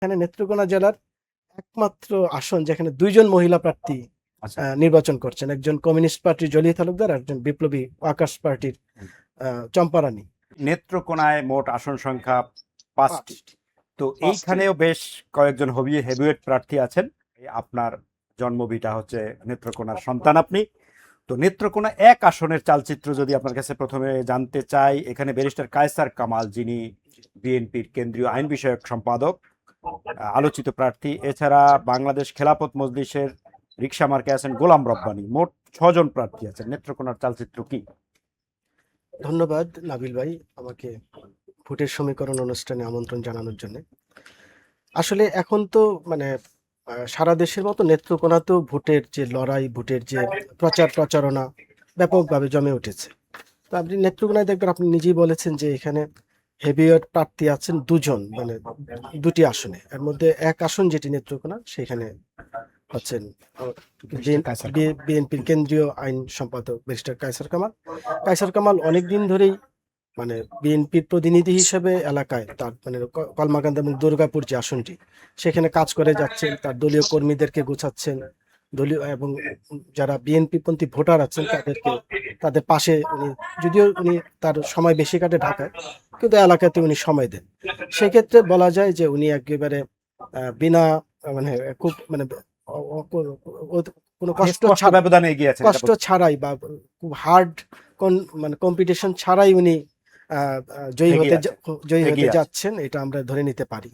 এখানে নেত্রকোনা জেলার একমাত্র আসন যেখানে ২ জন মহিলা প্রার্থী আচ্ছা। নির্বাচন করছেন। একজন কমিউনিস্ট পার্টির জলিয়া তালুকদার, একজন বিপ্লবী ওয়ার্কার্স পার্টির চম্পা রানী। নেত্রকোনায় মোট আসন সংখ্যা 5টি। তো এইখানেও বেশ কয়েকজন হেভিওয়েট প্রার্থী আছেন। আপনার জন্মভিটা হচ্ছে নেত্রকোনার সন্তান আপনি। তো নেত্রকোনা 1 আসনের চালচিত্র যদি আপনার কাছে প্রথমে জানতে চাই, এখানে ব্যারিস্টার কায়সার কামাল, যিনি বিএনপির কেন্দ্রীয় আইন বিষয়ক সম্পাদক, আলোচিত প্রার্থী। এছাড়া বাংলাদেশ খেলাফত মজলিসের রিকশা মার্কে আছেন গোলাম রব্বানী। মোট 6 জন প্রার্থী আছেন। নেত্রকোনার চালচিত্র কি? ধন্যবাদ নাবিল ভাই আমাকে ভোটের সমীকরণ অনুষ্ঠানে আমন্ত্রণ জানানোর জন্য। আসলে এখন তো মানে সারা দেশের মতো নেত্রকোনাতেও ভোটের যে লড়াই, ভোটের যে প্রচারণা ব্যাপকভাবে জমে উঠেছে। তো আপনি নেত্রকোনায় দেখবেন, আপনি নিজেই বলেছেন যে এখানে হেভিওয়েট প্রার্থী আছেন 2 জন, মানে 2টি আসনে। এর মধ্যে 1 আসন যেটি নেত্রকোনা, সেখানে হচ্ছেন বিএনপির কেন্দ্রীয় আইন সম্পাদক ব্যারিস্টার কায়সার কামাল। কায়সার কামাল অনেকদিন ধরেই মানে বিএনপির প্রতিনিধি হিসেবে এলাকায় তার মানে কলমাকান্দা এবং দুর্গাপুর যে আসনটি, সেখানে কাজ করে যাচ্ছেন। তার দলীয় কর্মীদেরকে গোছাচ্ছেন, দলীয় এবং যারা বিএনপি পন্থী ভোটার আছেন তাদের পাশে উনি, যদিও উনি তার সময় বেশি কাটে ঢাকায়, কিন্তু এলাকাতে উনি সময় দেন। সেক্ষেত্রে বলা যায় যে উনি একেবারে বিনা মানে খুব মানে কোনো কষ্ট ছাড়াই বা খুব হার্ড মানে কম্পিটিশন ছাড়াই উনি জয়ী হতে যাচ্ছেন, এটা আমরা ধরে নিতে পারি।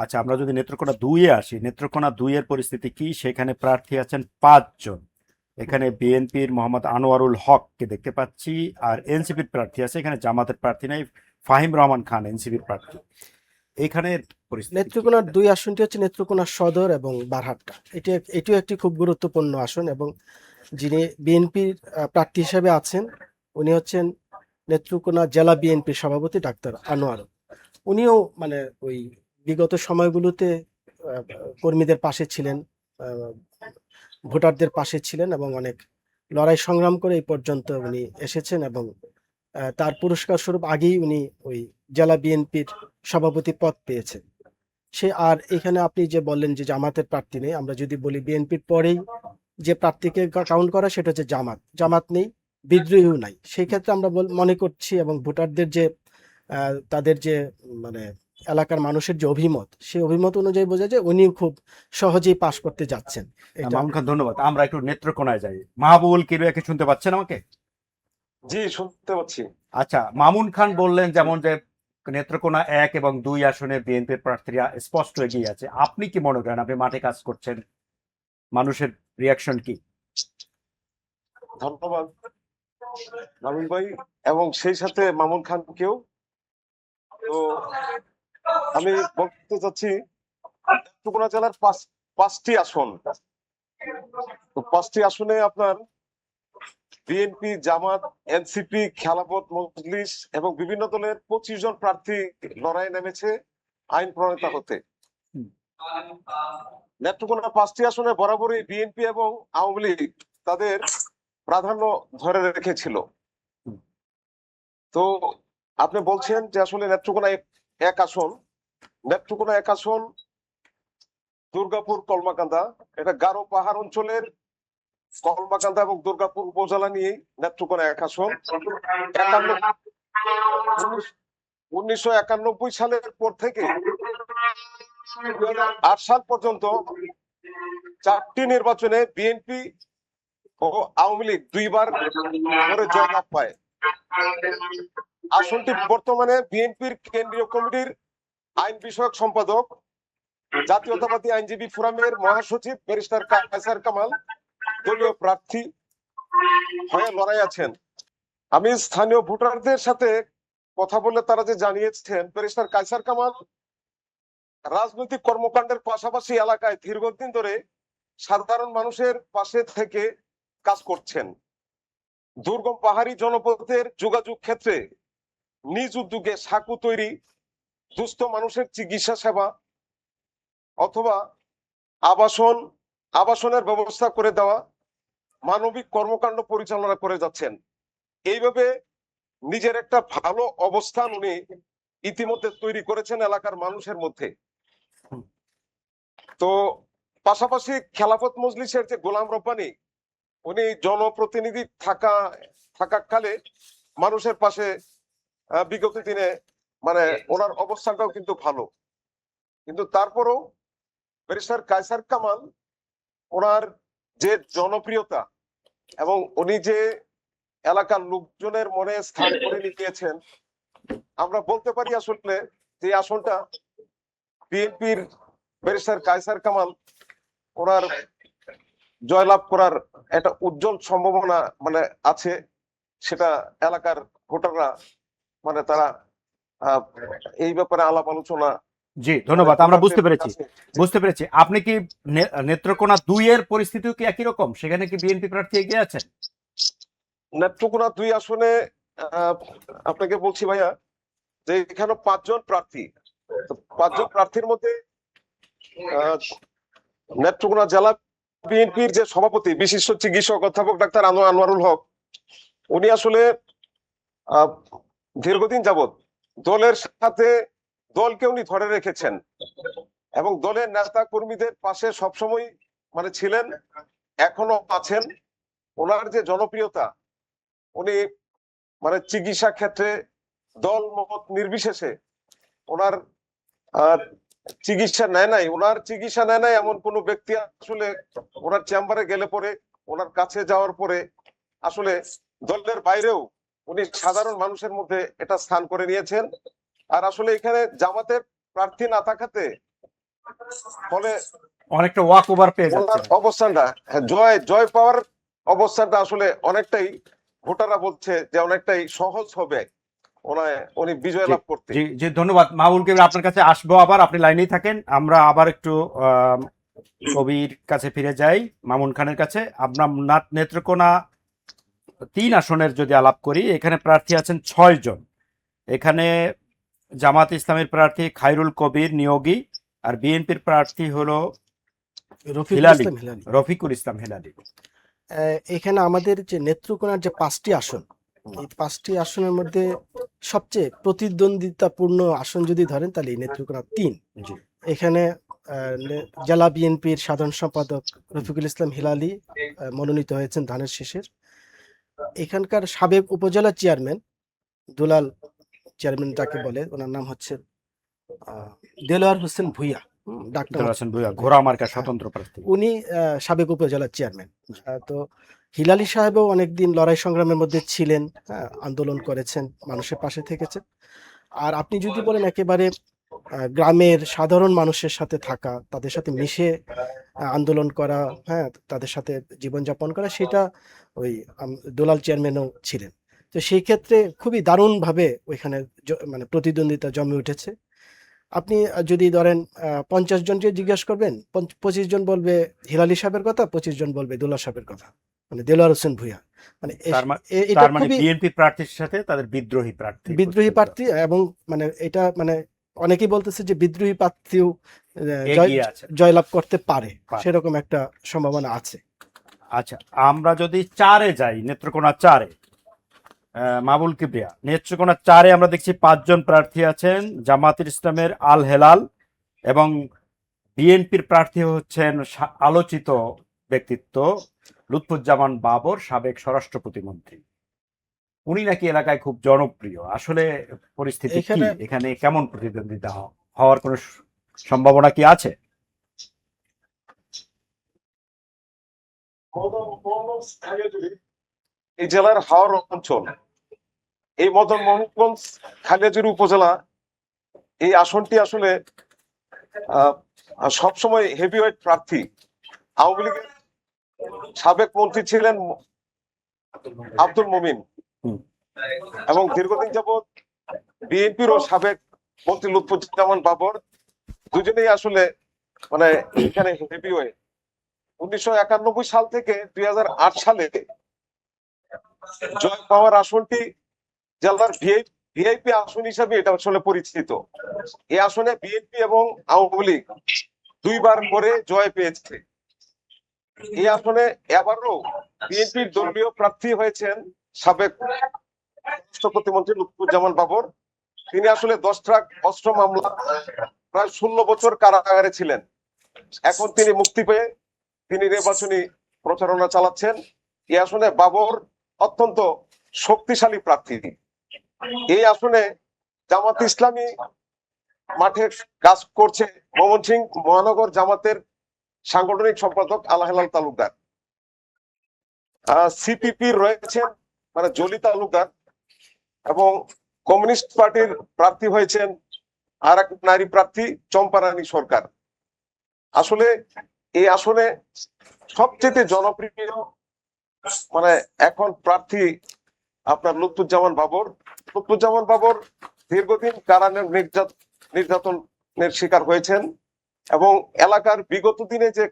আচ্ছা, আমরা যদি নেত্রকোনা 2-এ আসি, নেত্রকোনা 2-এর পরিস্থিতি কি? সেখানে প্রার্থী আছেন 5 জন। এখানে বিএনপির মোহাম্মদ আনোয়ারুল হককে দেখতে পাচ্ছি, আর এনসিপির প্রার্থী আছে। এখানে জামাতের প্রার্থী নাই, ফাহিম রহমান খান এনসিপির প্রার্থী। এখানে নেত্রকোনার 2 আসনটি হচ্ছে নেত্রকোনা সদর এবং বারহাট্টা। এটিও একটি খুব গুরুত্বপূর্ণ আসন, এবং যিনি বিএনপির প্রার্থী হিসেবে আছেন উনি হচ্ছেন নেত্রকোনা জেলা বিএনপির সভাপতি ডাক্তার আনোয়ার। উনিও মানে ওই বিগত সময়গুলোতে কর্মীদের পাশে ছিলেন, ভোটারদের পাশে ছিলেন, এবং অনেক লড়াই সংগ্রাম করে এই পর্যন্ত উনি এসেছেন। এবং তার পুরস্কার স্বরূপ আগেই উনি ওই জেলা বিএনপির সভাপতি পদ পেয়েছেন। আর এখানে আপনি যে বললেন যে জামাতের প্রার্থী নেই, আমরা যদি বলি বিএনপির পরেই যে প্রার্থীকে কাউন্ট করা সেটা হচ্ছে জামাত নেই, বিদ্রোহীও নাই। সেই ক্ষেত্রে আমরা মনে করছি, এবং ভোটারদের যে তাদের যে মানে এলাকার মানুষের যে অভিমত, সেই অভিমত অনুযায়ী বোঝা যায় উনি খুব সহজেই পাশ করতে যাচ্ছেন। মামুন খান, ধন্যবাদ। আমরা একটু নেত্রকোনায় যাই। মাহবুবুল কিবরিয়াকে শুনতে পাচ্ছেন আমাকে? জি, শুনতে পাচ্ছি। আচ্ছা, মামুন খান বললেন যেমন যে নেত্রকোনা 1 এবং 2 আসনে বিএনপির প্রার্থীরা স্পষ্ট এগিয়ে আছে। আপনি কি মনে করেন? আপনি মাঠে কাজ করছেন, মানুষের রিয়াকশন কি? ধন্যবাদ মামুন ভাই, এবং সেই সাথে মামুন খানকেও। তো আমি বলতে চাচ্ছি নেত্রকোনা জেলার 5টি আসন। তো 5টি আসনে আপনার বিএনপি, জামাত, এনসিপি, খেলাফত মজলিস এবং বিভিন্ন দলের 25 জন প্রার্থী লড়াইয়ে নেমেছে আইন প্রণেতা হতে। নেত্রকোনা 5টি আসনে বরাবরই বিএনপি এবং আওয়ামী লীগ তাদের প্রাধান্য ধরে রেখেছিল। তো আপনি বলছেন যে আসলে নেত্রকোনা 1 আসন, নেত্রকোনা 1 আসন দুর্গাপুর কলমাকান্দা, এটা গারো পাহাড় অঞ্চলের কলমাকান্দা এবং দুর্গাপুর উপজেলা নিয়ে নেত্রকোনা 1 আসন। 1991 সালের পর থেকে 2008 সাল পর্যন্ত 4টি নির্বাচনে বিএনপি ও আওয়ামী লীগ 2 বার করে জয়লাভ পায়। আসনটি বর্তমানে বিএনপির কেন্দ্রীয় কমিটির আইন বিষয়ক সম্পাদক, জাতীয়তাবাদী আইনজীবী ফোরামের মহাসচিব ব্যারিস্টার কায়সার কামাল দলীয় প্রার্থী হয়ে লড়াই আছেন। আমি স্থানীয় ভোটারদের সাথে কথা বলে তারা যে জানিয়েছেন, ব্যারিস্টার কায়সার কামাল রাজনৈতিক কর্মকাণ্ডের পাশাপাশি এলাকায় দীর্ঘদিন ধরে সাধারণ মানুষের পাশে থেকে কাজ করছেন। দুর্গম পাহাড়ি জনপদের যোগাযোগ ক্ষেত্রে নিজ উদ্যোগে সাঁকো তৈরি, দুস্থ মানুষের চিকিৎসা সেবা অথবা আবাসনের ব্যবস্থা করে দেওয়া, মানবিক কর্মকাণ্ড পরিচালনা করে যাচ্ছেন। এইভাবে নিজের একটা ভালো অবস্থান উনি ইতিমধ্যে তৈরি করেছেন এলাকার মানুষের মধ্যে। তো পাশাপাশি খেলাফত মজলিসের যে গোলাম রব্বানী, উনি জনপ্রতিনিধি থাকাকালে মানুষের পাশে বিগত দিনে মানে ওনার অবস্থানটাও কিন্তু ভালো। কিন্তু তারপরও ব্যারিস্টার কায়সার কামাল ওনার যে জনপ্রিয়তা এবং উনি যে এলাকার লোকজনের মনে স্থান করে নিয়েছেন, আমরা বলতে পারি আসলে যে আসনটা বিএনপির ব্যারিস্টার কায়সার কামাল ওনার জয়লাভ করার একটা উজ্জ্বল সম্ভাবনা মানে আছে। সেটা এলাকার ভোটাররা মানে তারা এই ব্যাপারে আলাপ আলোচনা। জি ধন্যবাদ, আমরা বুঝতে পেরেছি। আপনি কি নেত্রকোনা 2 এর পরিস্থিতিও কি একই রকম? সেখানে কি বিএনপি প্রার্থী এগিয়ে আছেন? নেত্রকোনা 2 আসনে আপনাকে বলছি ভাইয়া যে এখানে 5 জন প্রার্থী। 5 জন প্রার্থীর মধ্যে নেত্রকোনা জেলা বিএনপির যে সভাপতি বিশিষ্ট চিকিৎসক অধ্যাপক ডাক্তার আনোয়ারুল হক, উনি আসলে দীর্ঘদিন যাবৎ দলের সাথে দলকে উনি ধরে রেখেছেন এবং দলের নেতা কর্মীদের পাশে সবসময় মানে ছিলেন, এখনো আছেন। ওনার যে জনপ্রিয়তা, উনি মানে চিকিৎসা ক্ষেত্রে দল মত নির্বিশেষে ওনার চিকিৎসা নেয় নাই এমন কোন ব্যক্তি আসলে ওনার চেম্বারে গেলে পরে, ওনার কাছে যাওয়ার পরে আসলে দলের বাইরেও উনি সাধারণ মানুষের মধ্যে এটা স্থান করে নিয়েছেন। আর আসলে এখানে জামাতের প্রার্থী না থাকাতে ফলে অনেকটা ওয়াক ওভার পেয়ে ওনার যাচ্ছে অবস্থানটা জয় পাওয়ার অবস্থানটা আসলে অনেকটাই ভোটাররা বলছে যে অনেকটাই সহজ হবে উনি বিজয় লাভ করতে। জি জি ধন্যবাদ। মামুন কবির, আপনার কাছে আসবো আবার, আপনি লাইনেই থাকেন। আমরা আবার একটু কবির কাছে ফিরে যাই, মামুন খানের কাছে। আপনার নেত্রকোনা 3 আসনের যদি আলাপ করি, এখানে প্রার্থী আছেন 6 জন। এখানে জামাত ইসলামের প্রার্থী খায়রুল কবির নিয়োগী, আর বিএনপির প্রার্থী হলো রফিকুল ইসলাম হেলালি। এখানে আমাদের যে নেত্রকোনার যে 5টি আসন, এই 5টি আসনের মধ্যে সবচেয়ে প্রতিদ্বন্দ্বিতাপূর্ণ আসন যদি ধরেন তাহলে এই নেত্রকোনা 3। এখানে জেলা বিএনপির সাধারণ সম্পাদক রফিকুল ইসলাম হিলালি মনোনীত হয়েছেন ধানের শীষের। এখানকার সাবেক উপজেলা চেয়ারম্যান দুলাল চেয়ারম্যান যাকে বলে, ওনার নাম হচ্ছে দেলোয়ার হোসেন ভুইয়া, ডাক্তার ঘোড়া মার্কা স্বতন্ত্র প্রার্থী। উনি সাবেক উপজেলা চেয়ারম্যান। তো হিলালি সাহেবও অনেকদিন লড়াই সংগ্রামের মধ্যে ছিলেন, আন্দোলন করেছেন, মানুষের পাশে থেকেছেন। আর আপনি যদি বলেন একেবারে গ্রামের সাধারণ মানুষের সাথে থাকা, তাদের সাথে মিশে আন্দোলন করা, তাদের সাথে জীবনযাপন করা, সেটা ওই দোলাল চেয়ারম্যানও ছিলেন। তো সেই ক্ষেত্রে খুবই দারুণভাবে ওইখানে মানে প্রতিদ্বন্দ্বিতা জমে উঠেছে। আপনি যদি ধরেন 50 জনকে জিজ্ঞেস করবেন, 25 জন বলবে হিলালি সাহেবের কথা, 25 জন বলবে দোলা সাহেবের কথা, মানে দেলোয়ার হোসেন ভুইয়া। মানে এটা খুবই বিএনপি প্রার্থীর সাথে তাদের বিদ্রোহী প্রার্থী, এবং মানে এটা মানে অনেকেই বলতেছে যে বিদ্রোহী প্রার্থীও জয়লাভ করতে পারে, সেরকম একটা সম্ভাবনা আছে। আচ্ছা, আমরা যদি 4-এ যাই, নেত্রকোনা 4-এ মাবুল কিবরিয়া, নেত্রকোনা 4-এ আমরা দেখছি 5 জন প্রার্থী আছেন। জামাতের ইসলামের আল হেলাল এবং বিএনপির প্রার্থী হচ্ছেন আলোচিত ব্যক্তিত্ব লুৎফুজ্জামান বাবর, সাবেক স্বরাষ্ট্র প্রতিমন্ত্রী। উনি নাকি এলাকায় খুব জনপ্রিয়। আসলে পরিস্থিতি কি, এখানে কেমন প্রতিদ্বন্দ্বিতা হওয়ার কোনো সম্ভাবনা কি আছে? এই জেলার হাওর অঞ্চল, এই মদন মোহনগঞ্জ খাগড়াছড়ি উপজেলা, এই আসনটি আসলে সবসময় হেভিওয়েট প্রার্থী। আওয়ামী লীগের সাবেক মন্ত্রী ছিলেন আব্দুল মুমিন এবং দীর্ঘদিন যাবৎ বিএনপিরও সাবেক মন্ত্রী লুৎফুজ্জামান বাবর, দুজনেই আসলে মানে এখানে হেভিওয়েট। 1991 সাল থেকে 2008 সালে জয় পাওয়ার আসনটি জেলার ভিআইপি আসন হিসাবে এটা আসলে পরিচিত। এই আসনে বিএনপি এবং আওয়ামী লীগ 2 বার করে জয় পেয়েছে। এই আসনে এবারও বিএনপির দলীয় প্রার্থী হয়েছেন সাবেক স্বরাষ্ট্র প্রতিমন্ত্রী লুৎফুজ্জামান বাবর। তিনি আসলে 10 ট্রাক অস্ত্র মামলা, প্রায় 16 বছর কারাগারে ছিলেন এখন তিনি মুক্তি পেয়ে তিনি নির্বাচনী প্রচারণা চালাচ্ছেন। এই আসনে বাবর অত্যন্ত শক্তিশালী প্রার্থী। এই আসনে জামাত ইসলামী মাঠে কাজ করছে ময়মনসিংহ মহানগর জামাতের সাংগঠনিক সম্পাদক আল্লাহ হেলাল তালুকদার। সিপিপি রয়েছেন মানে জলি তালুকদার, এবং কমিউনিস্ট পার্টির প্রার্থী হয়েছেন আর এক নারী প্রার্থী চম্পারানী সরকার। আসলে এই আসনে সবচেয়ে জনপ্রিয় মানে এখন প্রার্থী আপনার লুৎফুজ্জামান বাবর। লুৎফুজ্জামান বাবর দীর্ঘদিন কারাগার নির্যাতনের শিকার হয়েছেন, এবং এলাকার বিগত দিনে যে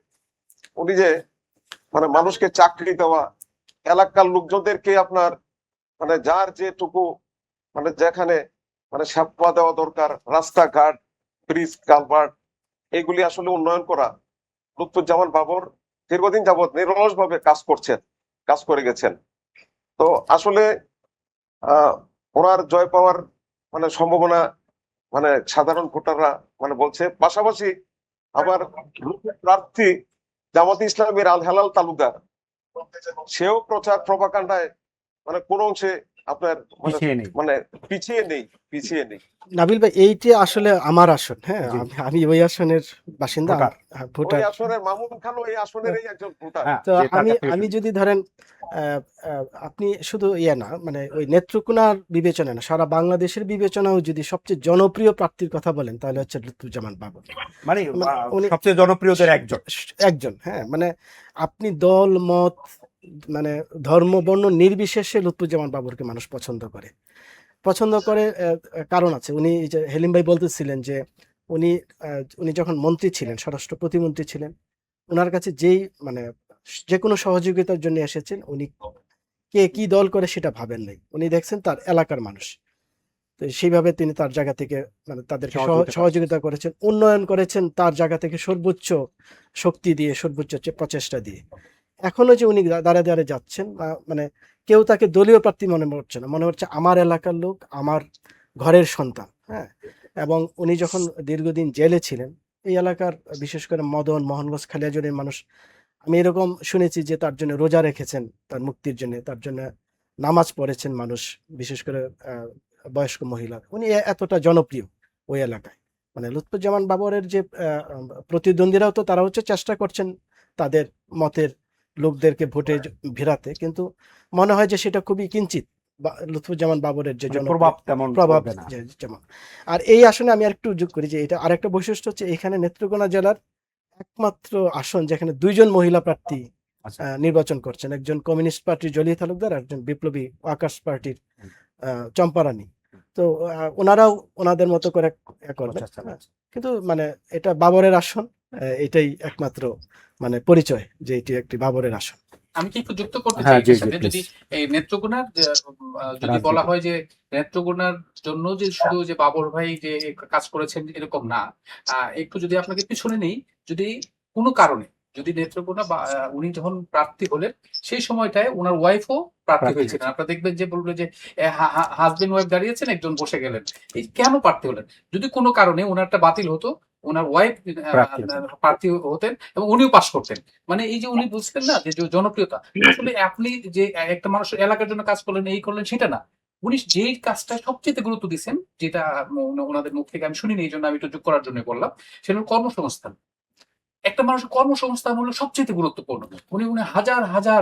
উনি যে মানে মানুষকে চাকরি দেওয়া, এলাকার লোকজনদেরকে আপনার মানে যার যেটুকু মানে যেখানে মানে সেবা দেওয়া দরকার, রাস্তাঘাট, ব্রিজ, কালভার্ট, এগুলি আসলে উন্নয়ন করা লুৎফুজ্জামান বাবর দীর্ঘদিন যাবৎ নিরলস ভাবে কাজ করে গেছেন। তো আসলে ওনার জয় পাওয়ার মানে সম্ভাবনা মানে সাধারণ ভোটাররা মানে বলছে। পাশাপাশি আবার প্রার্থী জামাত ইসলামের আল হেলাল তালুকদার, সেও প্রচার প্রপাগান্ডায় মানে কোন অংশে আপনার মানে পিছিয়ে নেই। নাবিল ভাই, এইটি আসলে আমার আসন। হ্যাঁ, জি। আমি ওই আসনের বাসিন্দা, ভোটার। ভোটার। ওই আসনের মামুন খানও এই আসনেরই একজন ভোটার। হ্যাঁ, তো যে তার আমি কাছ থেকে আমি শুনি। যদি ধরেন আপনি শুধু না মানে ওই নেত্রকোনার বিবেচনা না, সারা বাংলাদেশের বিবেচনাও যদি সবচেয়ে জনপ্রিয় প্রার্থীর কথা বলেন তাহলে হচ্ছে লুৎফুজ্জামান বাবর। মানে উনি সবচেয়ে জনপ্রিয়দের একজন। একজন, হ্যাঁ, মানে আপনি দল মত মানে ধর্ম বর্ণ নির্বিশেষে লুৎফুজ্জামান বাবরকে মানুষ পছন্দ করে। কারণ আছে। উনি এই যে হেলিম ভাই বলতেছিলেন যে উনি যখন মন্ত্রী ছিলেন, স্বরাষ্ট্র প্রতিমন্ত্রী ছিলেন, ওনার কাছে যেই মানে যে কোনো সহযোগিতার জন্য এসেছেন, উনি কে কি দল করে সেটা ভাবেন নাই। উনি দেখছেন তার এলাকার মানুষ, তো সেইভাবে তিনি তার জায়গা থেকে মানে তাদেরকে সহযোগিতা করেছেন, উন্নয়ন করেছেন তার জায়গা থেকে সর্বোচ্চ শক্তি দিয়ে, সর্বোচ্চ প্রচেষ্টা দিয়ে। এখনো যে উনি দাঁড়ে যাচ্ছেন, মানে কেউ তাকে দলীয় প্রার্থী মনে হচ্ছে না, মনে হচ্ছে আমার এলাকার লোক, আমার ঘরের সন্তান। হ্যাঁ, এবং উনি যখন দীর্ঘদিন জেলে ছিলেন, এই এলাকার বিশেষ করে মদন, মোহনগঞ্জ, খালিয়াজুড়ির মানুষ, আমি এরকম শুনেছি যে তার জন্য রোজা রেখেছেন, তার মুক্তির জন্য, তার জন্য নামাজ পড়েছেন মানুষ, বিশেষ করে বয়স্ক মহিলা। উনি এতটা জনপ্রিয় ওই এলাকায়। মানে লুৎফুজ্জামান বাবরের যে প্রতিদ্বন্দ্বীরাও তো তারা হচ্ছে চেষ্টা করছেন তাদের মতের লোকদেরকে ভোটে ভিড়াতে, কিন্তু মনে হয় যে সেটা খুবই কিঞ্চিত লুৎফুজ্জামান বাবরের যে মানে প্রভাব তেমন প্রভাব পড়বে না। যেমন। আর এই আসনে আমি আরেকটু যোগ করি যে এটা আরেকটা বৈশিষ্ট্য হচ্ছে, এখানে নেত্রকোনা জেলার একমাত্র আসন যেখানে দুইজন মহিলা প্রার্থী আচ্ছা। নির্বাচন করছেন, একজন কমিউনিস্ট পার্টির জলি তালুকদার, একজন বিপ্লবী ওয়ার্কার্স পার্টির চম্পারানী। তো ওনারাও ওনাদের মতো করে করবেন। কিন্তু মানে এটা বাবরের আসন, এটাই একমাত্র মানে পরিচয় যে এটি একটি বাবরের আসন। আমি কি একটু যুক্ত করতে হ্যাঁ, চাই জি, এর জি, সাথে, please. যদি এই নেত্রকোনার যদি রাজনীতি। বলা হয় যে নেত্রকোনার জন্য যে শুধু যে বাবর ভাই যে কাজ করেছেন এরকম না, একটু যদি আপনাকে পিছনে নেই, যদি কোনো কারণে যদি নেত্রকোনা উনি যখন প্রার্থী হলেন সেই সময়টায় ওনার ওয়াইফও প্রার্থী হয়েছিলেন, আপনারা দেখবেন যে বলবে যে হাজবেন্ড ওয়াইফ দাঁড়িয়েছেন, একজন বসে গেলেন, এই কেন প্রার্থী হলেন? যদি কোনো কারণে ওনারটা বাতিল হতো, ওনার ওয়াইফ প্রার্থী হতেন এবং উনিও পাশ করতেন। মানে এই যে উনি বুঝতেন না যে জনপ্রিয়তা, আসলে আপনি যে একটা মানুষের এলাকার জন্য কাজ করলেন, এই করলেন, সেটা না। উনি যেই কাজটা সবচেয়ে গুরুত্ব দিচ্ছেন, যেটা ওনাদের মুখ থেকে আমি শুনিনি, এই জন্য আমি একটু যোগ করার জন্য বললাম, সেটা হলো কর্মসংস্থান। একটা মানুষের কর্মসংস্থান হলো সবচেয়ে গুরুত্বপূর্ণ। উনি হাজার হাজার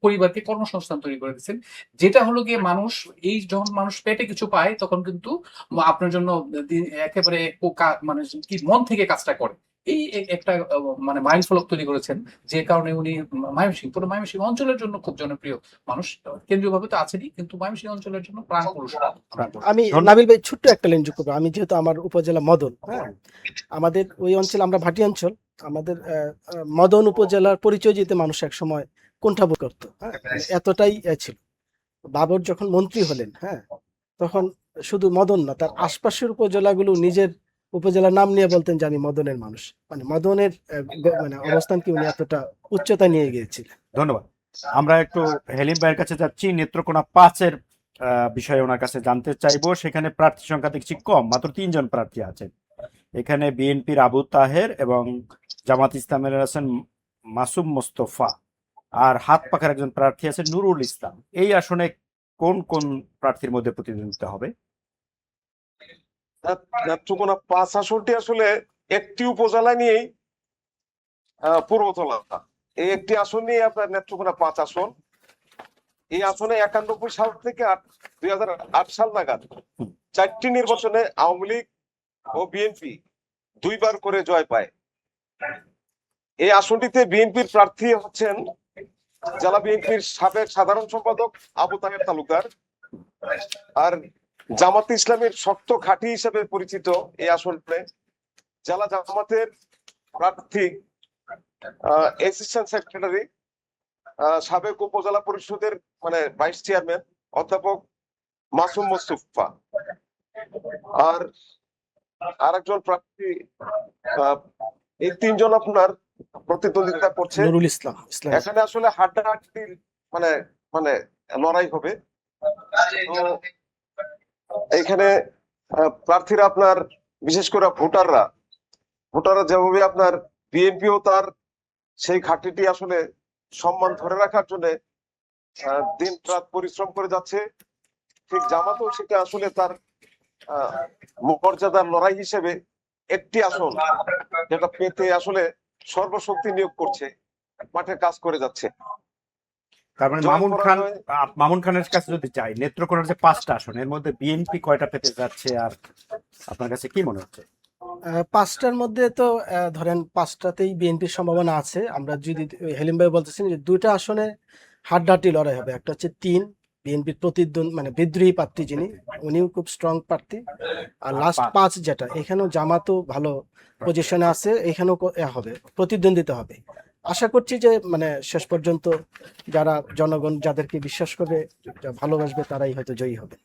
পরিবারকে কর্মসংস্থান তৈরি করে দিচ্ছেন, যেটা হলো গিয়ে মানুষ, এই যখন মানুষ পেটে কিছু পায় তখন কিন্তু আপনার জন্য একেবারে মানে কি মন থেকে কাজটা করে। এই একটা মানে মাইন্ড ফলক তৈরি করেছেন, যে কারণে উনি পুরো ময়মনসিংহ অঞ্চলের জন্য খুব জনপ্রিয় মানুষ। কেন্দ্রীয় ভাবে তো আছেনই, কিন্তু ময়মনসিংহ অঞ্চলের জন্য প্রাণ পুরুষ। আমি নাবিল ভাই ছোট্ট একটা লাইন যোগ করবো। আমি যেহেতু আমার উপজেলা মদন, হ্যাঁ, আমাদের ওই অঞ্চল, আমরা ভাটি অঞ্চল, আমাদের মদন উপজেলার পরিচয় দিতে মানুষ এক সময় কুণ্ঠাবোধ করতো। হ্যাঁ, এতটাই ছিল। বাবর যখন মন্ত্রী হলেন, হ্যাঁ, তখন শুধু মদন না, তার আশপাশের উপজেলাগুলো নিজের উপজেলার নাম নিয়ে বলতেন যে আমি মদনের মানুষ। মানে মদনের মানে অবস্থানকে উনি এতটা উচ্চতা নিয়ে গিয়েছিলেন। ধন্যবাদ। আমরা একটু হেলিম ভাইয়ের কাছে যাচ্ছি। নেত্রকোনা 5-এর বিষয়ে ওনার কাছে জানতে চাইবো। সেখানে প্রার্থী সংখ্যা দেখছি কম, মাত্র 3 জন প্রার্থী আছেন। এখানে বিএনপির আবু তাহের এবং জামাত ইসলামের আছেন মাসুম মোস্তফা, আর হাত পাখার একজন প্রার্থী আছেন নুরুল ইসলাম। এই আসনে কোন কোন প্রার্থীর মধ্যে প্রতিদ্বন্দ্বিতা হবে? নেত্রকোনা 5 আসনটি আসলে একটি উপজেলা নিয়েই পূর্বতলা, এই একটি আসন নিয়ে আপনার নেত্রকোনা 5 আসন। এই আসনে 91 সাল থেকে 2008 সাল নাগাদ 4টি নির্বাচনে আওয়ামী লীগ ও বিএনপি 2বার করে জয় পায়। এই আসনটিতে বিএনপির প্রার্থী হচ্ছেন জেলা বিএনপির সাবেক সাধারণ সম্পাদক আবু তাহের তালুকদার। আর জামাত ইসলামের শক্ত ঘাঁটি হিসেবে পরিচিত এই আসনে জেলা জামাতের প্রার্থী অ্যাসিস্ট্যান্ট সেক্রেটারি সাবেক উপজেলা পরিষদের মানে ভাইস চেয়ারম্যান অধ্যাপক মাসুম মোস্তফা। আর আরেকজন প্রার্থী, এই 3 জন আপনার প্রতিদ্বন্দ্বিতা করছে। নুরুল ইসলাম। এখানে আসলে হাড্ডাহাড্ডি মানে মানে লড়াই হবে। তো এইখানে প্রার্থীরা আপনার বিশেষ করে ভোটাররা যেভাবে আপনার বিএনপিও তার সেই ঘাঁটিটি আসলে সম্মান ধরে রাখার জন্য দিন রাত পরিশ্রম করে যাচ্ছে, ঠিক জামাতও সেটা আসলে তার মর্যাদার লড়াই হিসেবে একটি আসন যেটা পেতে আসলে সর্বশক্তি নিয়োগ করছে, মাঠে কাজ করে যাচ্ছে। তার মানে মামুন খানের কাছে যদি চাই, নেত্রকোনার যে 5টা আসন এর মধ্যে বিএনপি কয়টা পেতে যাচ্ছে, আর আপনার কাছে কি মনে হচ্ছে? 5টার মধ্যে তো ধরেন 5টাতেই বিএনপির সম্ভাবনা আছে। আমরা যদি হেলিম ভাই বলতেছেন যে 2টা আসনে হাড্ডাহাড্ডি লড়াই হবে। একটা হচ্ছে 3 বিএনপির প্রতিদ্বন্দ্বী মানে বিদ্রোহী প্রার্থী যিনি, উনিও খুব স্ট্রং প্রার্থী। আর লাস্ট 5 যেটা, এখানেও জামাতও ভালো পজিশনে আছে, এখানেও হবে, প্রতিদ্বন্দ্বিতা হবে। আশা করছি যে মানে শেষ পর্যন্ত যারা জনগণ যাদেরকে বিশ্বাস করবে, ভালোবাসবে, তারাই হয়তো জয়ী হবে।